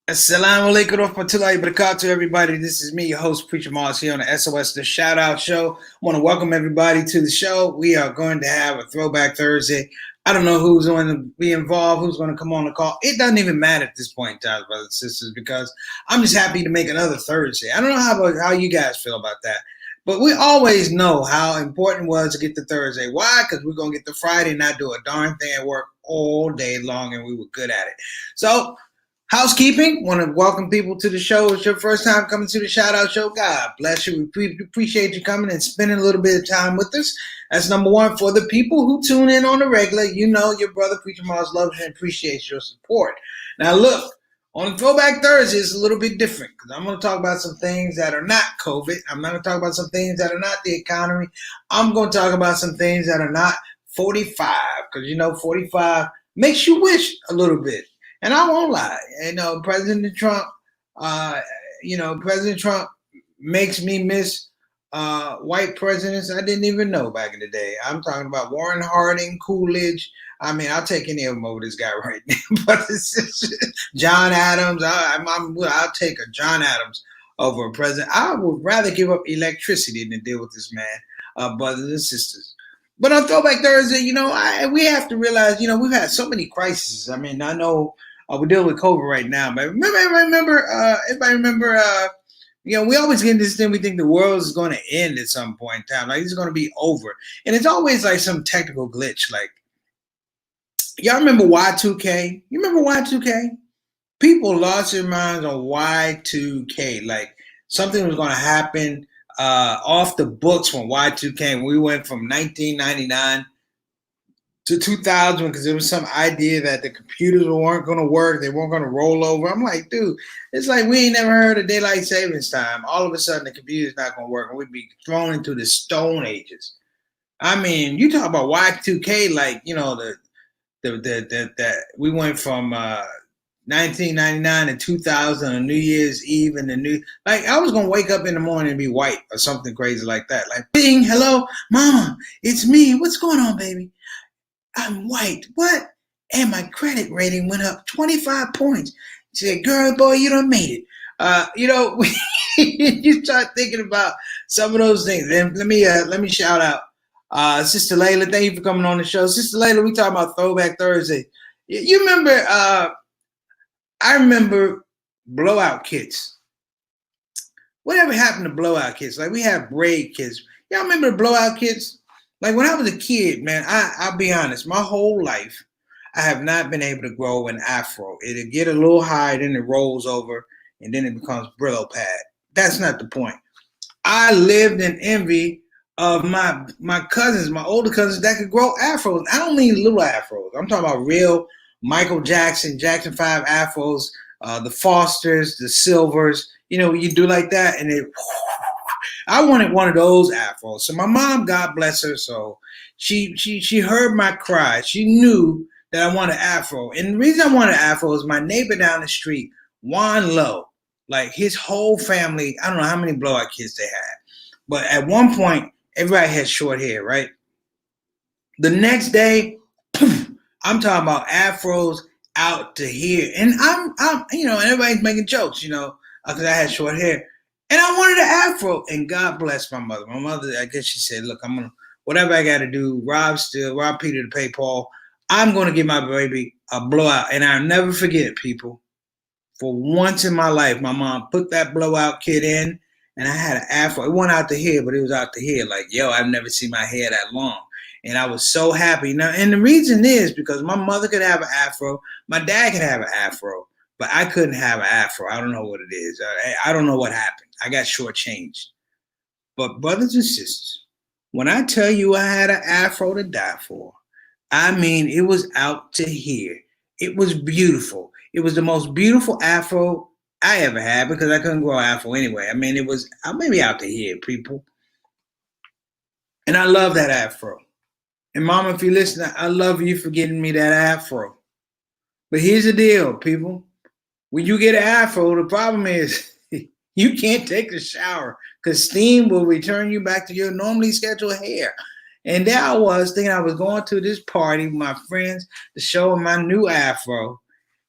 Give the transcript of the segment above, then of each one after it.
Assalamu alaikum warahmatullahi wabarakatuh, everybody. This is me, your host, Preacher Mars, here on the SOS, the Shout Out Show. I want to welcome everybody to the show. We are going to have a Throwback Thursday. I don't know who's going to be involved, who's going to come on the call. It doesn't even matter at this point in time, brothers and sisters, because I'm just happy to make another Thursday. I don't know how you guys feel about that, but we always know how important it was to get the Thursday. Why? Because we're going to get the Friday and not do a darn thing at work all day long, and we were good at it. So, housekeeping, want to welcome people to the show. It's your first time coming to the Shout Out Show. God bless you. We appreciate you coming and spending a little bit of time with us. That's number one. For the people who tune in on the regular, you know your brother Preacher Mars loves you and appreciates your support. Now look, on Throwback Thursday, it's a little bit different because I'm going to talk about some things that are not COVID. I'm not going to talk about some things that are not the economy. I'm going to talk about some things that are not 45 because, you know, 45 makes you wish a little bit. And I won't lie, President Trump, President Trump makes me miss white presidents I didn't even know back in the day. I'm talking about Warren Harding, Coolidge. I mean, I'll take any of them over this guy right now. But John Adams, I'll take a John Adams over a president. I would rather give up electricity than deal with this man, brothers and sisters. But on Throwback Thursday, we have to realize, we've had so many crises. I mean, I know. We're dealing with COVID right now, but everybody remember, we always get into this thing. We think the world is going to end at some point in time. Like it's going to be over. And it's always like some technical glitch. Like, y'all remember Y2K? You remember Y2K? People lost their minds on Y2K. Like something was going to happen off the books when Y2K. We went from 1999 to 2000 because there was some idea that the computers weren't going to work. They weren't going to roll over. I'm like, dude, it's like we ain't never heard of daylight savings time. All of a sudden, the computer's not going to work, and we'd be thrown into the Stone Ages. I mean, you talk about Y2K, like, we went from 1999 to 2000 on New Year's Eve and I was going to wake up in the morning and be white or something crazy like that. Like, bing, hello, mama, it's me. What's going on, baby? I'm white. What? And my credit rating went up 25 points. She said, girl, boy, you done made it. You start thinking about some of those things. And let me shout out Sister Layla. Thank you for coming on the show. Sister Layla, we talking about Throwback Thursday. You remember, I remember blowout kits. Whatever happened to blowout kits? Like we have braid kits. Y'all remember the blowout kits? Like when I was a kid, man, I'll be honest, my whole life, I have not been able to grow an afro. It'll get a little high, then it rolls over, and then it becomes Brillo pad. That's not the point. I lived in envy of my cousins, my older cousins that could grow afros. I don't mean little afros. I'm talking about real Michael Jackson 5 afros, the Fosters, the Silvers. You do like that, and I wanted one of those afros. So my mom, God bless her, so she heard my cry. She knew that I wanted an afro. And the reason I wanted an afro is my neighbor down the street, Juan Lowe, like his whole family, I don't know how many blowout kids they had. But at one point, everybody had short hair, right? The next day, I'm talking about afros out to here. And I'm and everybody's making jokes, because I had short hair. And I wanted an afro, and God bless my mother. My mother, I guess she said, look, I'm going to, whatever I got to do, rob Peter to pay Paul, I'm going to give my baby a blowout. And I'll never forget, people, for once in my life, my mom put that blowout kit in, and I had an afro. It wasn't out to here, but it was out to here. Like, yo, I've never seen my hair that long. And I was so happy. Now, and the reason is because my mother could have an afro, my dad could have an afro, but I couldn't have an afro. I don't know what it is. I don't know what happened. I got shortchanged. But brothers and sisters, when I tell you I had an afro to die for, I mean, it was out to here. It was beautiful. It was the most beautiful afro I ever had because I couldn't grow afro anyway. I mean, it was maybe out to here, people. And I love that afro. And Mama, if you listen, I love you for getting me that afro. But here's the deal, people. When you get an afro, the problem is you can't take a shower because steam will return you back to your normally scheduled hair. And there I was thinking I was going to this party with my friends to show them my new afro.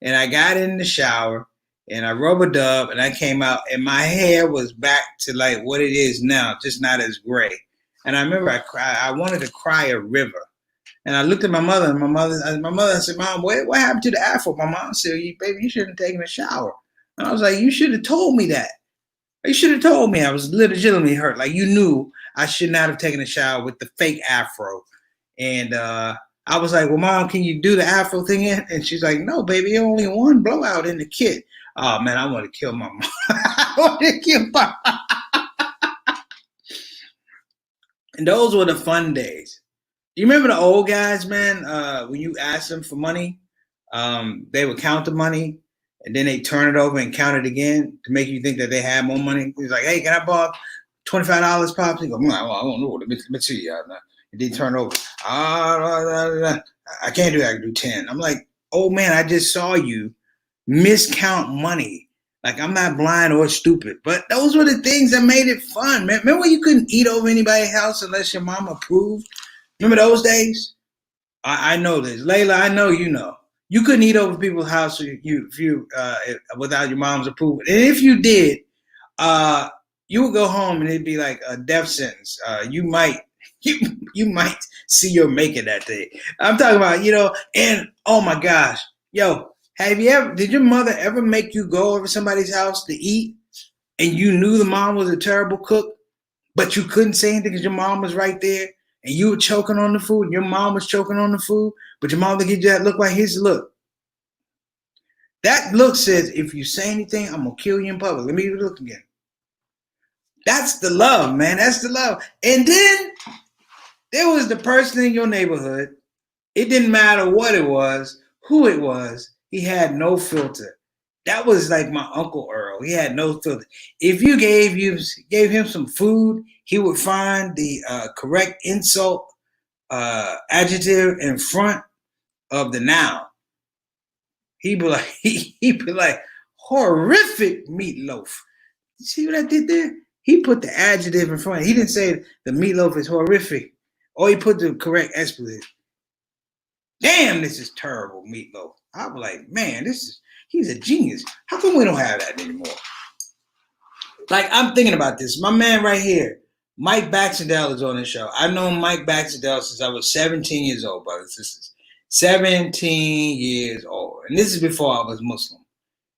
And I got in the shower and I rub-a-dub and I came out and my hair was back to like what it is now, just not as gray. And I remember I wanted to cry a river. And I looked at my mother, and my mother said, "Mom, what happened to the afro?" My mom said, "Baby, you shouldn't have taken a shower." And I was like, "You should have told me that. You should have told me." I was legitimately hurt. Like, you knew I should not have taken a shower with the fake afro. And I was like, "Well, Mom, can you do the afro thing?" And she's like, "No, baby, only one blowout in the kit." Oh, man, I want to kill my mom. I want to kill my mom. And those were the fun days. You remember the old guys, man, when you asked them for money, they would count the money and then they turn it over and count it again to make you think that they had more money. He's like, "Hey, can I borrow $25, Pops?" He goes, "I don't know. Let me see. And then turn it over. I can't do that. I can do 10. I'm like, "Oh, man, I just saw you miscount money. Like, I'm not blind or stupid." But those were the things that made it fun, man. Remember when you couldn't eat over anybody's house unless your mom approved? Remember those days? I know this. Layla, I know you know. You couldn't eat over people's house without your mom's approval. And if you did, you would go home and it'd be like a death sentence. You might see your maker that day. I'm talking about, and oh my gosh, did your mother ever make you go over somebody's house to eat and you knew the mom was a terrible cook, but you couldn't say anything because your mom was right there? And you were choking on the food, and your mom was choking on the food, but your mom would give you that look like his look. That look says, if you say anything, I'm going to kill you in public. Let me look again. That's the love, man. That's the love. And then there was the person in your neighborhood. It didn't matter what it was, who it was. He had no filter. That was like my Uncle Earl. He had no filter. If you gave him some food, he would find the correct insult adjective in front of the noun. He'd be like, horrific meatloaf. You see what I did there? He put the adjective in front. He didn't say the meatloaf is horrific, or he put the correct expletive. Damn, this is terrible meatloaf. I was like, man, he's a genius. How come we don't have that anymore? Like, I'm thinking about this. My man right here, Mike Baxendale, is on the show. I've known Mike Baxendale since I was 17 years old, brothers and sisters. 17 years old. And this is before I was Muslim.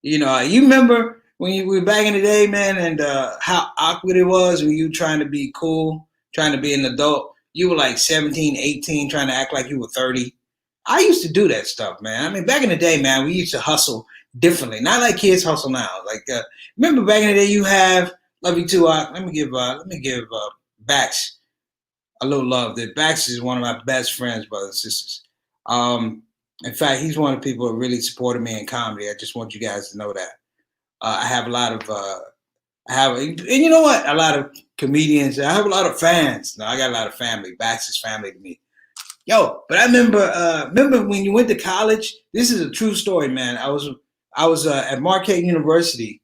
You remember when you were back in the day, man, and how awkward it was when you trying to be cool, trying to be an adult. You were like 17, 18, trying to act like you were 30. I used to do that stuff, man. I mean, back in the day, man, we used to hustle differently. Not like kids hustle now. Like, remember back in the day, you have, love you too. Let me give Bax a little love. That Bax is one of my best friends, brothers and sisters. In fact, he's one of the people who really supported me in comedy. I just want you guys to know that. I have a lot of, and you know what? A lot of comedians. I have a lot of fans. No, I got a lot of family. Bax is family to me. But I remember when you went to college. This is a true story, man. I was at Marquette University,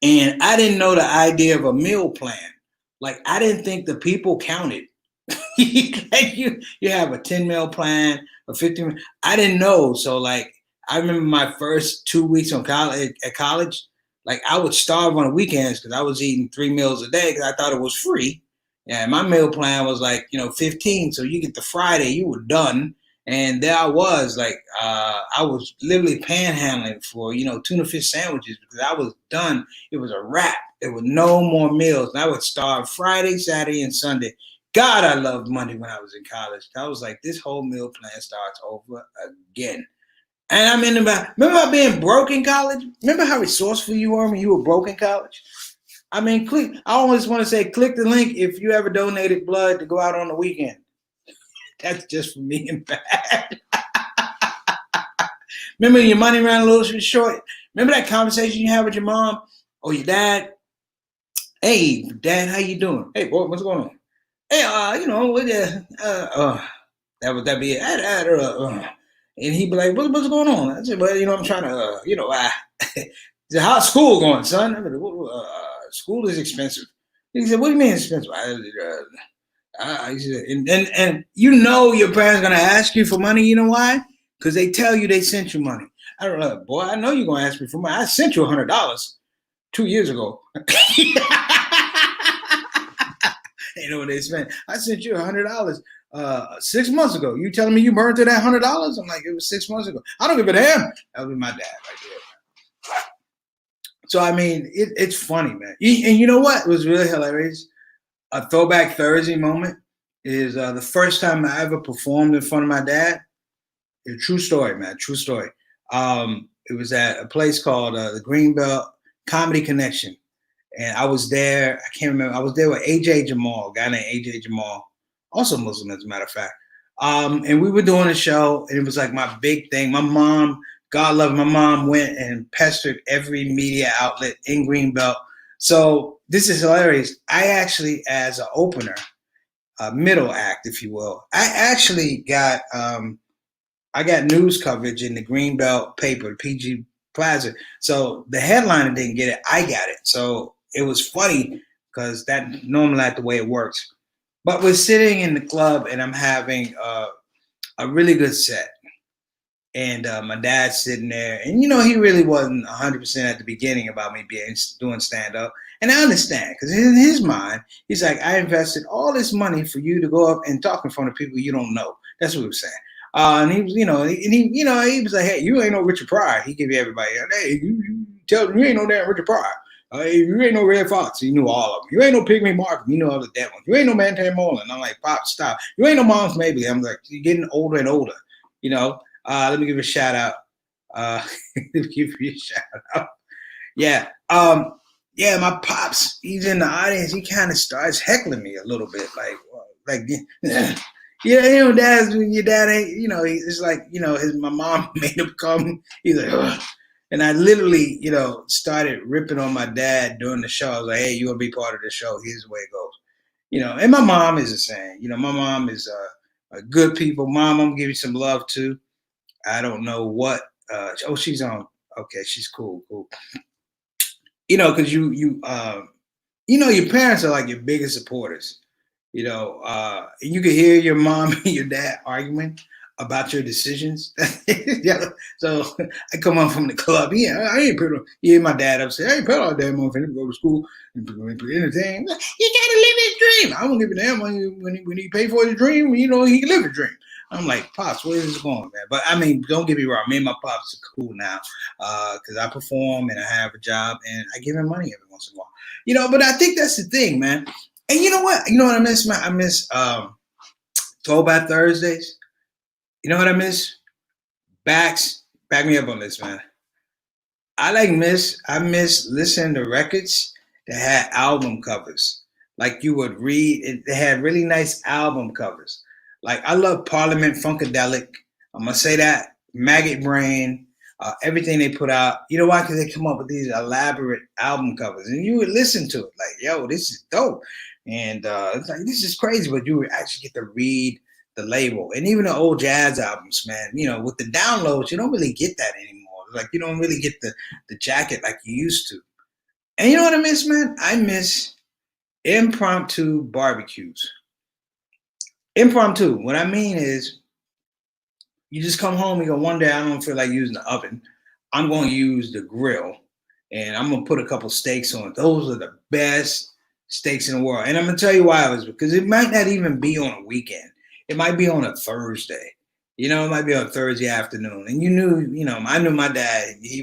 and I didn't know the idea of a meal plan. Like, I didn't think the people counted. Like, you have a 10 meal plan, a 15. I didn't know. So, like, I remember my first 2 weeks at college. Like, I would starve on the weekends because I was eating 3 meals a day because I thought it was free. Yeah, my meal plan was like, 15. So you get the Friday, you were done. And there I was, like, I was literally panhandling for, tuna fish sandwiches because I was done. It was a wrap. There were no more meals. And I would starve Friday, Saturday, and Sunday. God, I loved money when I was in college. I was like, this whole meal plan starts over again. And remember about being broke in college? Remember how resourceful you were when you were broke in college? I mean, I always want to say, click the link if you ever donated blood to go out on the weekend. That's just for me and Bad. Remember your money ran a little short? Remember that conversation you had with your mom or your dad? Hey, Dad, how you doing? Hey, boy, what's going on? Hey, that would that be it? And he'd be like, what's going on? I said, well, I'm trying to, how's school going, son? I said, school is expensive. He said, what do you mean expensive? He said, and your parents gonna ask you for money. You know why? Because they tell you they sent you money. I don't know, boy. I know you're gonna ask me for money. I sent you $100 2 years ago. You know what they spent? I sent you $100 6 months ago. You telling me you burned through that $100? I'm like, it was 6 months ago. I don't give a damn. That was my dad right there. So I mean, it's funny, man. And you know what was really hilarious? A throwback Thursday moment is the first time I ever performed in front of my dad. A true story, man. True story. It was at a place called the Greenbelt Comedy Connection. And I was there. I can't remember. I was there with AJ Jamal, a guy named AJ Jamal, also Muslim, as a matter of fact. And we were doing a show, and it was like my big thing. My mom, God love my mom, went and pestered every media outlet in Greenbelt. So this is hilarious. I actually, as an opener, a middle act, if you will, I actually got news coverage in the Greenbelt paper, PG Plaza. So the headliner didn't get it. I got it. So it was funny because that normally not the way it works. But we're sitting in the club and I'm having a really good set. And my dad's sitting there. And, he really wasn't 100% at the beginning about me doing stand-up. And I understand because in his mind, he's like, I invested all this money for you to go up and talk in front of people you don't know. That's what he was saying. And he was, he was like, hey, you ain't no Richard Pryor. He give you everybody, hey, you tell them you ain't no damn Richard Pryor. You ain't no Red Fox. He knew all of them. You ain't no Pygmy Markham. You know all the dead ones. You ain't no Mantan Moreland. I'm like, Pop, stop. You ain't no Moms Mabley. I'm like, you're getting older and older. Let me give you a shout out. Yeah. My pops, he's in the audience. He kind of starts heckling me a little bit. Dad's when your dad ain't, it's like, my mom made him come. He's like, ugh. And I literally, started ripping on my dad during the show. I was like, hey, you want to be part of the show? Here's the way it goes. And my mom is the same. My mom is a good people. Mom, I'm going to give you some love too. I don't know what. She's on. Okay, she's cool. Because your parents are like your biggest supporters. And you can hear your mom and your dad arguing about your decisions. So I come on from the club. Yeah, I ain't put on. Yeah, my dad upset. I ain't put on damn motherfucker to go to school and entertain. You gotta live his dream. I don't give a damn when he pay for his dream. He can live his dream. I'm like, Pops, where is this going, man? But I mean, don't get me wrong. Me and my pops are cool now because I perform and I have a job and I give him money every once in a while. But I think that's the thing, man. And you know what? You know what I miss, man? I miss Throwback Thursdays. You know what I miss? Back me up on this, man. I miss listening to records that had album covers. Like you would read, they had really nice album covers. Like I love Parliament Funkadelic. I'm gonna say that. Maggot Brain, everything they put out. You know why? Because they come up with these elaborate album covers, and you would listen to it like, "Yo, this is dope," and it's like this is crazy. But you would actually get to read the label, and even the old jazz albums, man. With the downloads, you don't really get that anymore. Like you don't really get the jacket like you used to. And you know what I miss, man? I miss impromptu barbecues. Impromptu. What I mean is, you just come home and go, one day I don't feel like using the oven. I'm going to use the grill and I'm going to put a couple steaks on it. Those are the best steaks in the world. And I'm going to tell you why it was because it might not even be on a weekend. It might be on a Thursday. It might be on a Thursday afternoon. And I knew my dad, he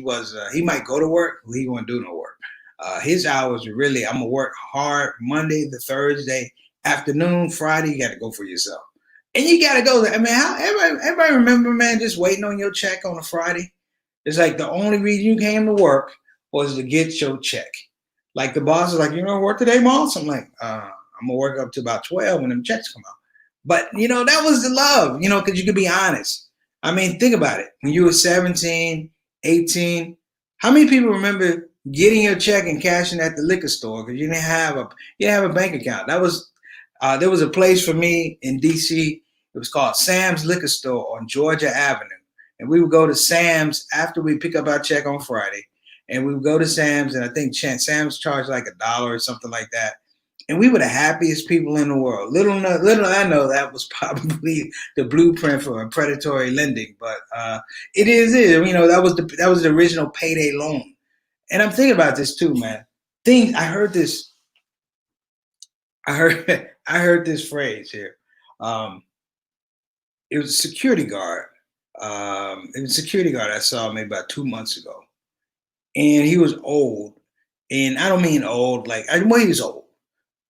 might go to work, but he won't do no work. His hours are really, I'm going to work hard Monday to Thursday. Afternoon, Friday, you got to go for yourself. And you got to go there. I mean, everybody remember, man, just waiting on your check on a Friday? It's like the only reason you came to work was to get your check. Like the boss is like, work today, boss? I'm like, I'm going to work up to about 12 when them checks come out. But, that was the love, because you could be honest. I mean, think about it. When you were 17, 18, how many people remember getting your check and cashing at the liquor store because you didn't have a bank account? That was there was a place for me in DC. It was called Sam's Liquor Store on Georgia Avenue, and we would go to Sam's after we pick up our check on Friday, and we would go to Sam's, and I think Sam's charged like $1 or something like that. And we were the happiest people in the world. Little I know that was probably the blueprint for predatory lending, but it is. That was the original payday loan. And I'm thinking about this too, man. I heard this. I heard this phrase here. Um, it was a security guard. It was a security guard I saw maybe about 2 months ago, and he was old. And I don't mean old well, he was old.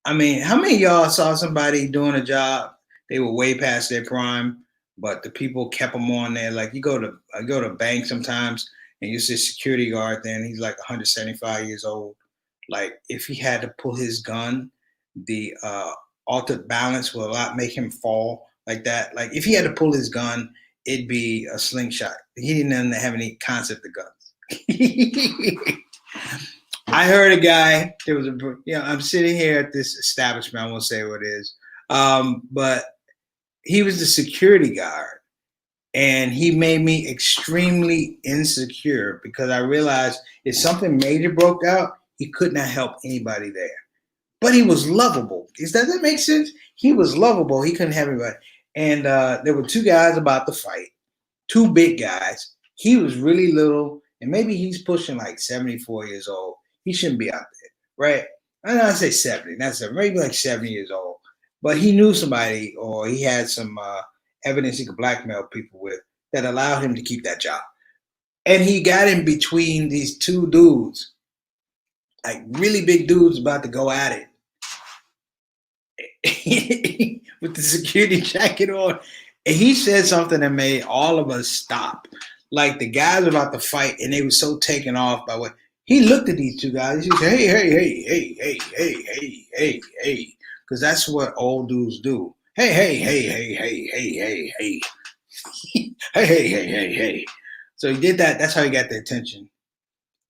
I mean, how many of y'all saw somebody doing a job? They were way past their prime, but the people kept them on there. Like I go to a bank sometimes, and you see a security guard there, and he's like 175 years old. Like if he had to pull his gun, the altered balance will not make him fall like that. Like if he had to pull his gun, it'd be a slingshot. He didn't have any concept of guns. I heard a guy. I'm sitting here at this establishment. I won't say what it is, but he was the security guard, and he made me extremely insecure because I realized if something major broke out, he could not help anybody there. But he was lovable. Does that make sense? He was lovable. He couldn't help anybody. And there were two guys about to fight, two big guys. He was really little, and maybe he's pushing like 74 years old. He shouldn't be out there, right? I know I say 70, not 70, maybe like 70 years old. But he knew somebody, or he had some evidence he could blackmail people with that allowed him to keep that job. And he got in between these two dudes, like really big dudes about to go at it with the security jacket on. And he said something that made all of us stop. Like the guys were about to fight, and they were so taken off by what he looked at these two guys. He said, hey, because that's what old dudes do. Hey. hey. So he did that. That's how he got their attention.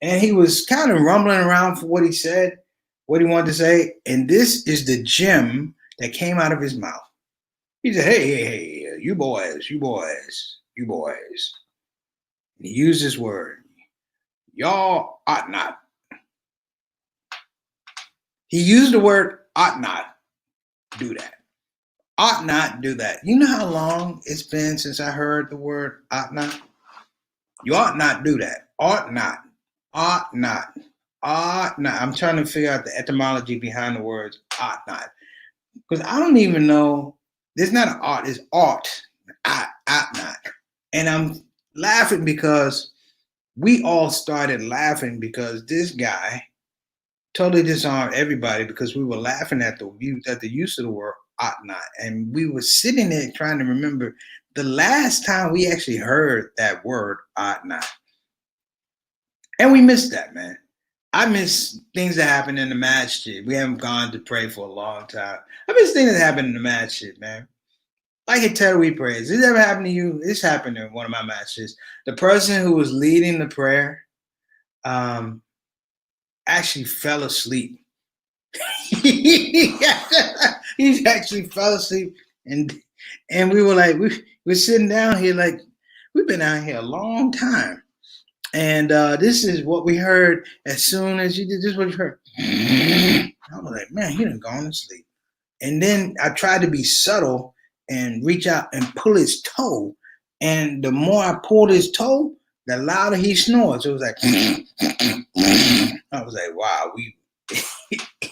And he was kind of rumbling around for what he said, what he wanted to say. And this is the gem that came out of his mouth. He said, hey, you boys. And he used this word. Y'all ought not. He used the word ought not do that. Ought not do that. You know how long it's been since I heard the word ought not? You ought not do that. Ought not. Ought not. Ought not. I'm trying to figure out the etymology behind the words ought not. Because I don't even know. There's not an ought, it's ought. Ought not. And I'm laughing because we all started laughing because this guy totally disarmed everybody because we were laughing at the use of the word ought not. And we were sitting there trying to remember the last time we actually heard that word ought not. And we missed that, man. I miss things that happen in the masjid. We haven't gone to pray for a long time. I miss things that happen in the masjid, man. Like a Taraweeh prayers. This ever happened to you? This happened in one of my masjids. The person who was leading the prayer actually fell asleep. He actually fell asleep, and we were like, we're sitting down here like we've been out here a long time, and this is what we heard as soon as you did. This is what you heard. I was like, man, he done gone to sleep. And then I tried to be subtle and reach out and pull his toe, and the more I pulled his toe, the louder he snored. So it was like, I was like, wow, we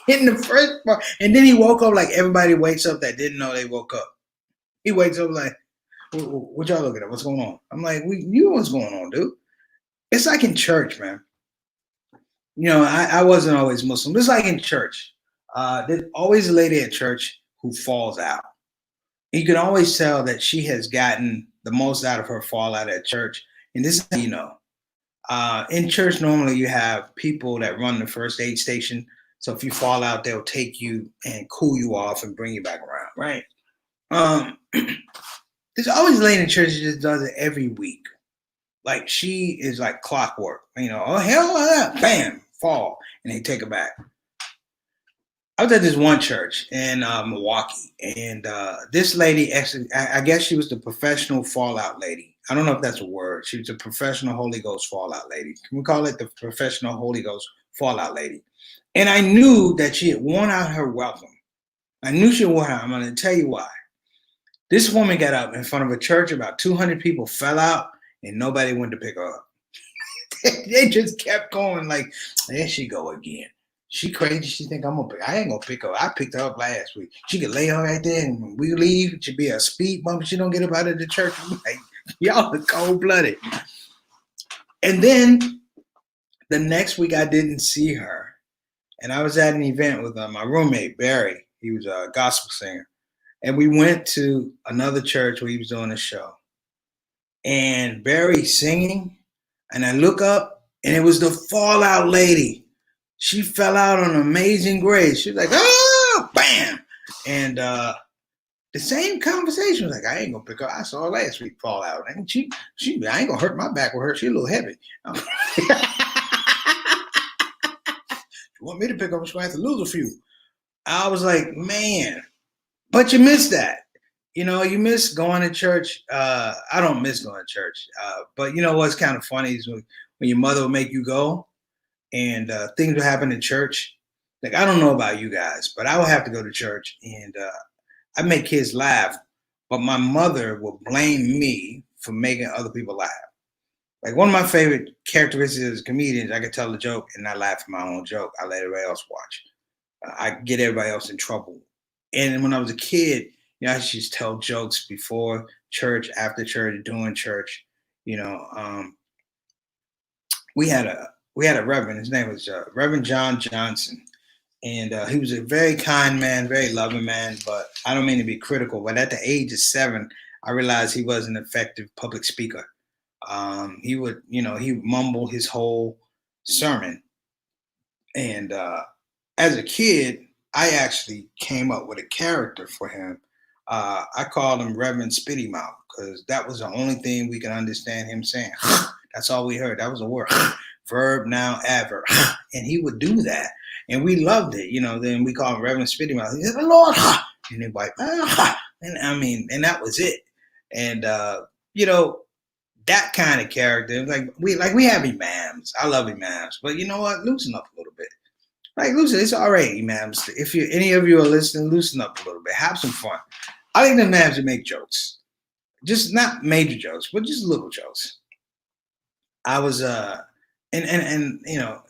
in the first part. And then he woke up like everybody wakes up that didn't know they woke up. He wakes up like, what y'all looking at? What's going on? I'm like, you know what's going on, dude. It's like in church, man. You know, I wasn't always Muslim. It's like in church. There's always a lady at church who falls out. You can always tell that she has gotten the most out of her fallout at church. And this is how you know. In church, normally you have people that run the first aid station. So if you fall out, they'll take you and cool you off and bring you back around, right? there's always a lady in church that just does it every week. Like she is like clockwork. Oh hell, bam, fall, and they take her back. I was at this one church in Milwaukee, and this lady actually, I guess she was the professional fallout lady. I don't know if that's a word. She was a professional Holy Ghost fallout lady. Can we call it the professional Holy Ghost fallout lady? And I knew that she had worn out her welcome. I knew she had worn out. I'm going to tell you why. This woman got up in front of a church. About 200 people fell out, and nobody went to pick her up. They just kept going like, there she go again. She crazy. She think I ain't gonna pick her up. I picked her up last week. She could lay her right there, and when we leave, it should be a speed bump. She don't get up out of the church. I'm like, y'all are cold blooded. And then the next week, I didn't see her, and I was at an event with my roommate Barry. He was a gospel singer, and we went to another church where he was doing a show. And Barry singing, and I look up, and it was the fallout lady. She fell out on Amazing Grace. She was like, oh, bam. And the same conversation was like, I ain't gonna pick her. I saw her last week fall out. And she I ain't gonna hurt my back with her. She a little heavy. You want me to pick up? She's gonna have to lose a few. I was like, man, but you miss that. You miss going to church. I don't miss going to church. But you know what's kind of funny is when your mother will make you go, and things would happen in church. Like, I don't know about you guys, but I would have to go to church, and I make kids laugh, but my mother will blame me for making other people laugh. Like, one of my favorite characteristics as comedians, I can tell a joke and not laugh at my own joke. I let everybody else watch. I get everybody else in trouble. And when I was a kid, I used to tell jokes before church, after church, during church. We had a reverend. His name was Reverend John Johnson. And he was a very kind man, very loving man. But I don't mean to be critical. But at the age of 7, I realized he was an effective public speaker. He would mumble his whole sermon. And as a kid, I actually came up with a character for him. I called him Reverend Spitty Mouth because that was the only thing we could understand him saying. That's all we heard. That was a word. Verb, noun, adverb. And he would do that. And we loved it. Then we called him Reverend Spitty Mouth. He said, the Lord. And then like, and that was it. And, that kind of character, we have imams. I love imams. But you know what? Loosen up a little bit. Loosen, it's all right, imams. If any of you are listening, loosen up a little bit. Have some fun. I think the imams should make jokes. Just not major jokes, but just little jokes. I was and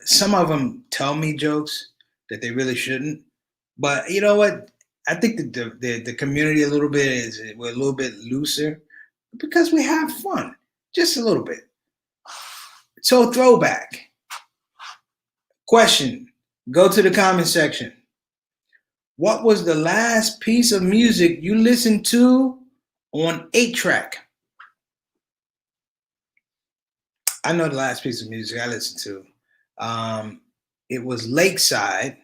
some of them tell me jokes that they really shouldn't. But you know what? I think that the community we're a little bit looser because we have fun. Just a little bit. So throwback. Question. Go to the comment section. What was the last piece of music you listened to on 8-track? I know the last piece of music I listened to. It was Lakeside.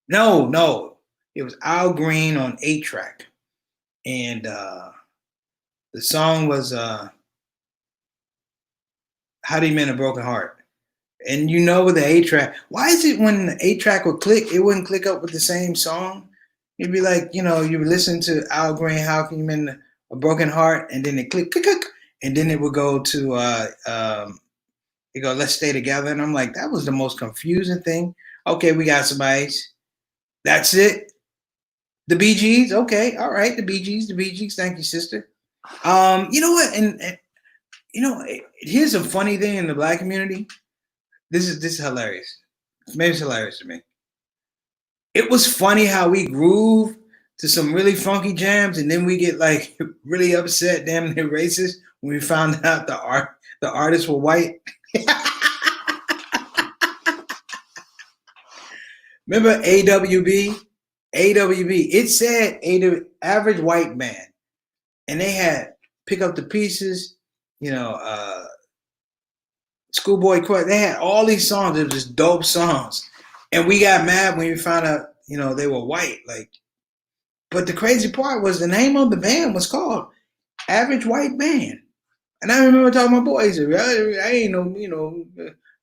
No. It was Al Green on 8-track. And the song was How Do You Mend a Broken Heart? And with the 8-track, why is it when the 8-track would click, it wouldn't click up with the same song? It'd be like, you would listen to Al Green, How Can You Mend a Broken Heart? And then it click, and then it would go to, Let's Stay Together. And I'm like, that was the most confusing thing. Okay, we got some ice. That's it. The Bee Gees. Okay, all right, the Bee Gees. Thank you, sister. You know what? And here's a funny thing in the Black community. This is hilarious. Maybe it's hilarious to me. It was funny how we groove to some really funky jams, and then we get really upset, damn near racist, when we found out the artists were white. Remember AWB? AWB. It said average white man, and they had Pick Up the Pieces, Schoolboy Q. They had all these songs. They were just dope songs. And we got mad when we found out, they were white. But the crazy part was the name of the band was called average white man. And I remember talking to my boys, I ain't know,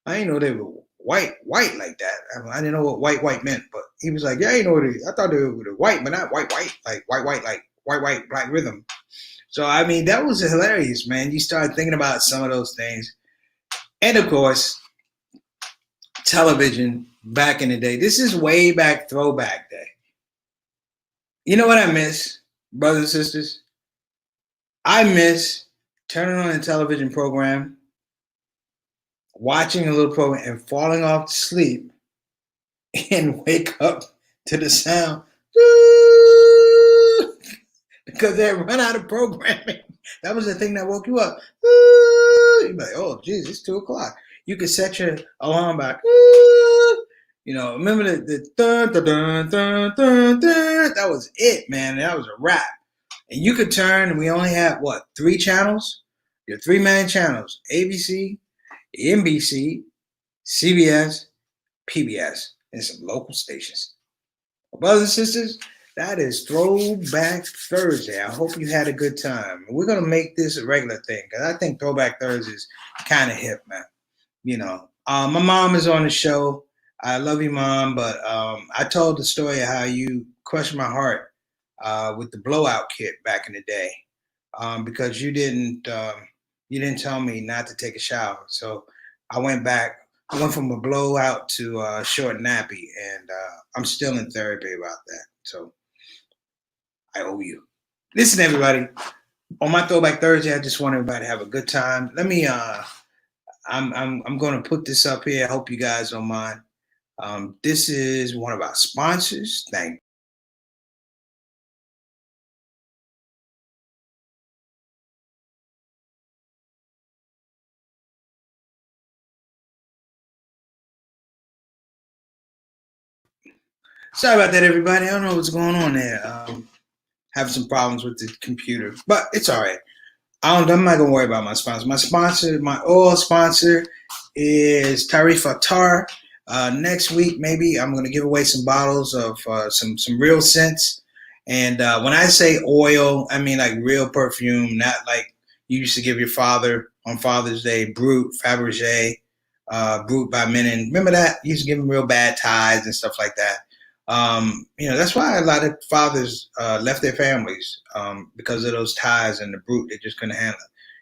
I ain't know they were white like that. I didn't know what white meant, but he was like, yeah, I ain't know what I thought they were white, but not white, like white, black rhythm. So, I mean, that was hilarious, man. You start thinking about some of those things. And of course, television back in the day. This is way back throwback day. You know what I miss, brothers and sisters? I miss turning on a television program, watching a little program, and falling off to sleep and wake up to the sound because they run out of programming. That was the thing that woke you up. You're like, oh, geez, it's 2 o'clock. You could set your alarm back. Remember the dun, dun, dun, dun, dun, dun. That was it, man. That was a wrap. And you could turn, and we only had, 3 channels? Your 3-man channels, ABC, NBC, CBS, PBS, and some local stations. Brothers and sisters, that is Throwback Thursday. I hope you had a good time. We're going to make this a regular thing because I think Throwback Thursday is kind of hip, man. My mom is on the show. I love you, Mom, but I told the story of how you crushed my heart with the blowout kit back in the day because you didn't tell me not to take a shower. So I went back. I went from a blowout to a short nappy, and I'm still in therapy about that. So I owe you. Listen, everybody. On my Throwback Thursday, I just want everybody to have a good time. Let me. I'm going to put this up here. I hope you guys don't mind. This is one of our sponsors. Thank you. Sorry about that, everybody. I don't know what's going on there. Have some problems with the computer, but it's all right. I'm not gonna worry about my sponsor. My oil sponsor is Tarifa. Next week, maybe I'm gonna give away some bottles of some real scents. And when I say oil, I mean like real perfume, not like you used to give your father on Father's Day, Brut, Fabergé, Brut by Menon. Remember that? You used to give them real bad ties and stuff like that. That's why a lot of fathers left their families because of those ties and the Brut. They just couldn't handle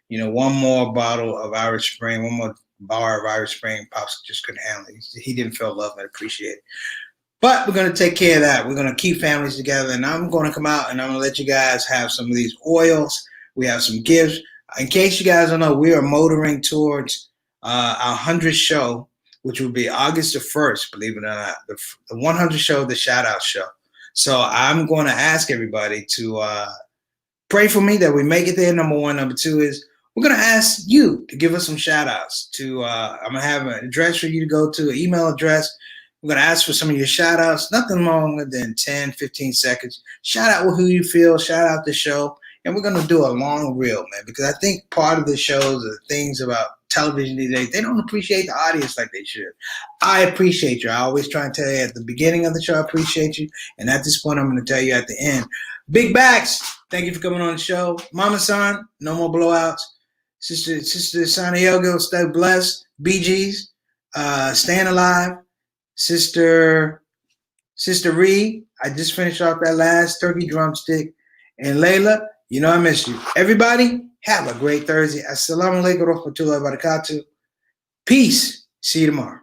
it. One more bottle of Irish Spring, one more bar of Irish Spring, Pops just couldn't handle it. He didn't feel love and appreciate it. But we're going to take care of that. We're going to keep families together, and I'm going to come out and I'm going to let you guys have some of these oils. We have some gifts. In case you guys don't know, we are motoring towards our 100th show, which will be August the 1st, believe it or not, the 100th show, the ShOUT show. So I'm going to ask everybody to pray for me that we make it there, number one. Number two is we're going to ask you to give us some shout-outs. I'm going to have an address for you to go to, an email address. We're going to ask for some of your shout-outs, nothing longer than 10, 15 seconds. Shout out with who you feel, shout out the show. And we're going to do a long reel, man, because I think part of the shows are things about television these days. They don't appreciate the audience like they should. I appreciate you. I always try and tell you at the beginning of the show, I appreciate you. And at this point, I'm going to tell you at the end. Big Backs, thank you for coming on the show. Mama San, no more blowouts. Sister Santiago, stay blessed. BGs, staying alive. Sister Ree, I just finished off that last turkey drumstick. And Layla, I miss you. Everybody, have a great Thursday. Assalamu alaikum wa rahmatullahi wa barakatuh. Peace. See you tomorrow.